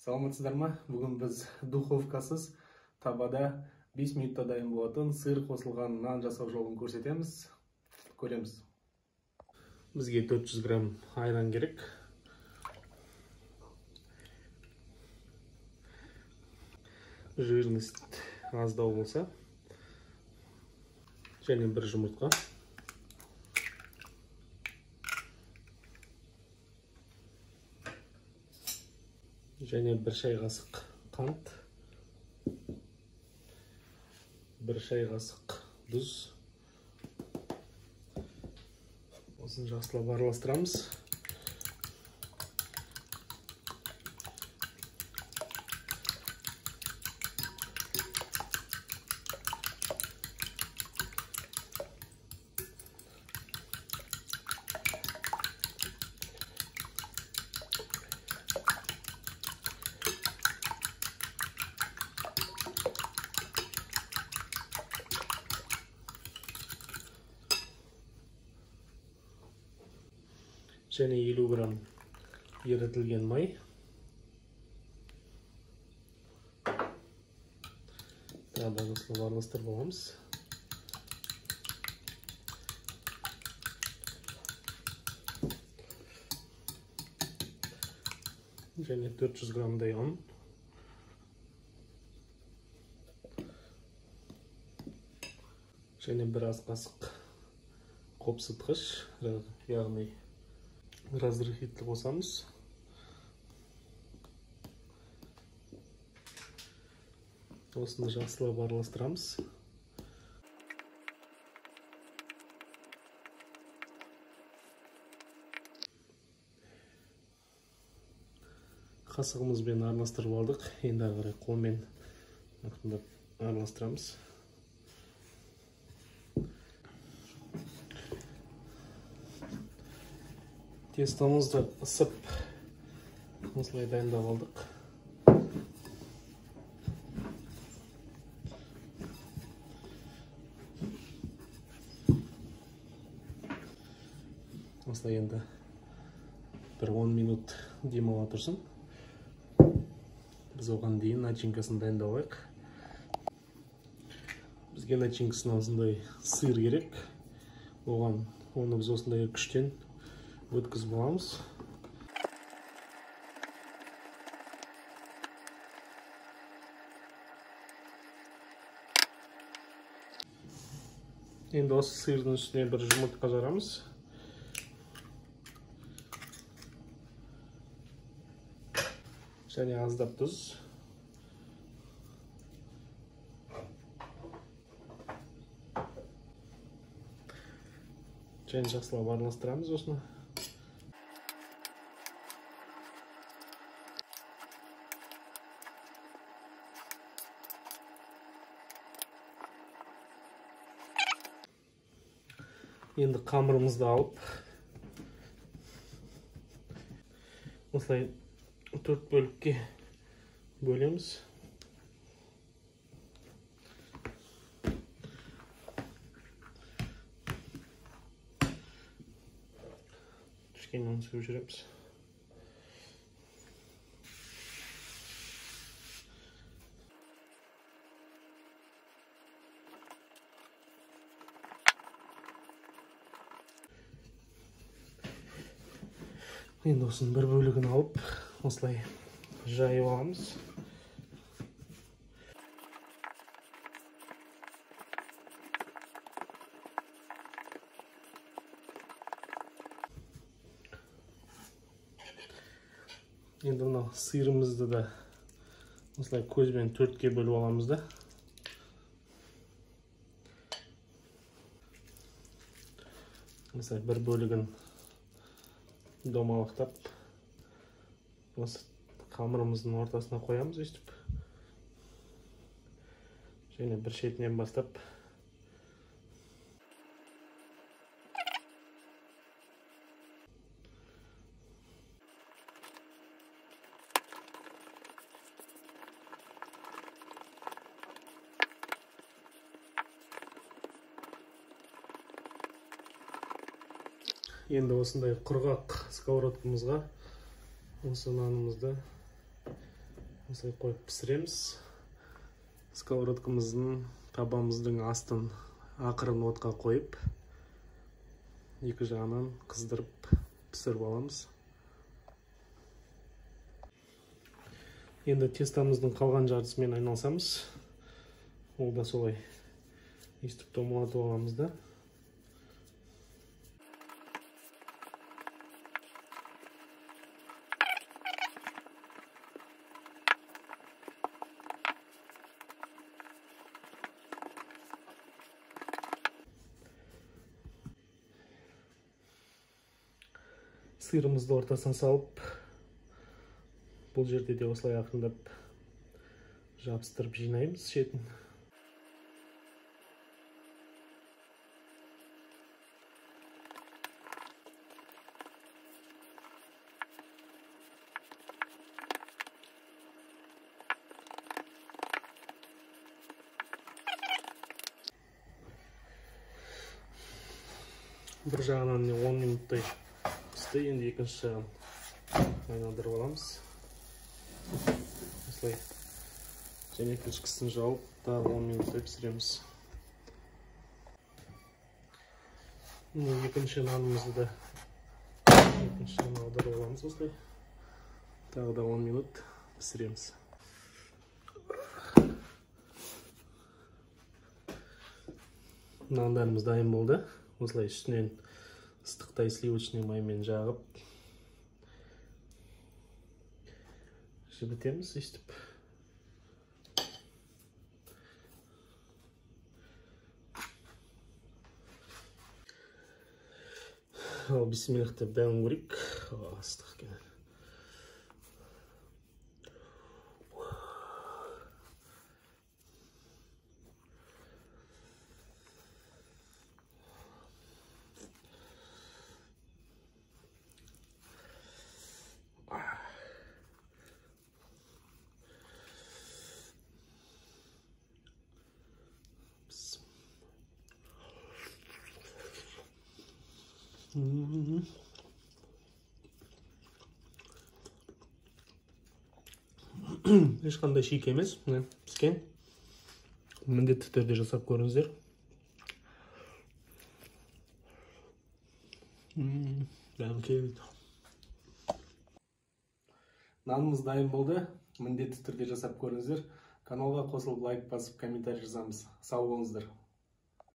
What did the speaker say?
Саламатсыздар ма? Бүгін біз духовкасыз табада 5 минутта дайын болатын сыр қосылған нан жасау жолын көрсетеміз. Көреміз. Бізге 400 грамм айран керек. Жирность аздау болса. Және бір жұмыртқа. Және бір шай қасық қант. Бір шай қасық тұз. Осын жақсылап араластырамыз. Және 50 грамм ерітілген май. Тағы да жақсылап араластырып аламыз. Және 400 граммдай ұн. Және бір ас қасық қопсытқыш, яғни разрыхитель қосамыз. Осыны жақсылап араластырамыз. Қасығымызбен араластырып алдық. Енді ары қарай қолмен араластырамыз. Тестомызды ысып, осылай дайындап алдық. Осылай енді бір 10 минут демала тұрсын. Біз оған дейін начинкасын дайындап алайық. Бізге начинкасына осындай сыр керек. Оны біз осындай күштен өткізіп аламыз. Енді осы сырдың үстіне бір жұмыртқа жарамыз. Және аздап тұз. Және жақсылап араластырамыз осыны. Енді қамырымызды алып, осылай 4 бөлікке бөлеміз. Кішкене ұн сеуіп жүреміз. Енді осының бір бөлігін алып, осылай жайып аламыз. Енді мына сырымызды да осылай көзбен 4-ке бөліп аламыз да. Осылай бір бөлігін домалақтап, осы қамырымыздың ортасына қоямыз өстіп. Және бір шетінен бастап Енді осындай құрғақ сковородкамызға осы нанымызды осылай қойып пісіреміз. Сковородкамыздың табамыздың астын ақырын отқа қойып, екі жағынан қыздырып пісіріп аламыз. Енді тестамыздың қалған жартысымен айналсамыз. Ол да солай естіп томалатып аламыз да. Сырымызды ортасына салып, бұл жерде де осылай ақырындап жабыстырып жинаймыз шетін. Бір жағынан 10 минуттай пісті, енді екінші жағын айналдырып аламыз. Осылай және крышкасын жауып, тағы 10 минуттай пісіреміз. Екінші нанымызды да екінші жағын аударып аламыз. Осылай тағы да 10 минут пісіреміз. Нандарымыз дайын болды. Осылай үстінен ыстықтай сливочный маймен жағып жібітеміз өйстіп. Ал бисмиллах деп дәмін көрейік. Ыстық екен. Ешқандай шик емес, піскен. Міндетті түрде жасап көріңіздер. Дәмі келеді. Нанымыз дайын болды. Міндетті түрде жасап көріңіздер. Каналға қосылып лайк басып комментарий жазамыз. Сау болыңыздар.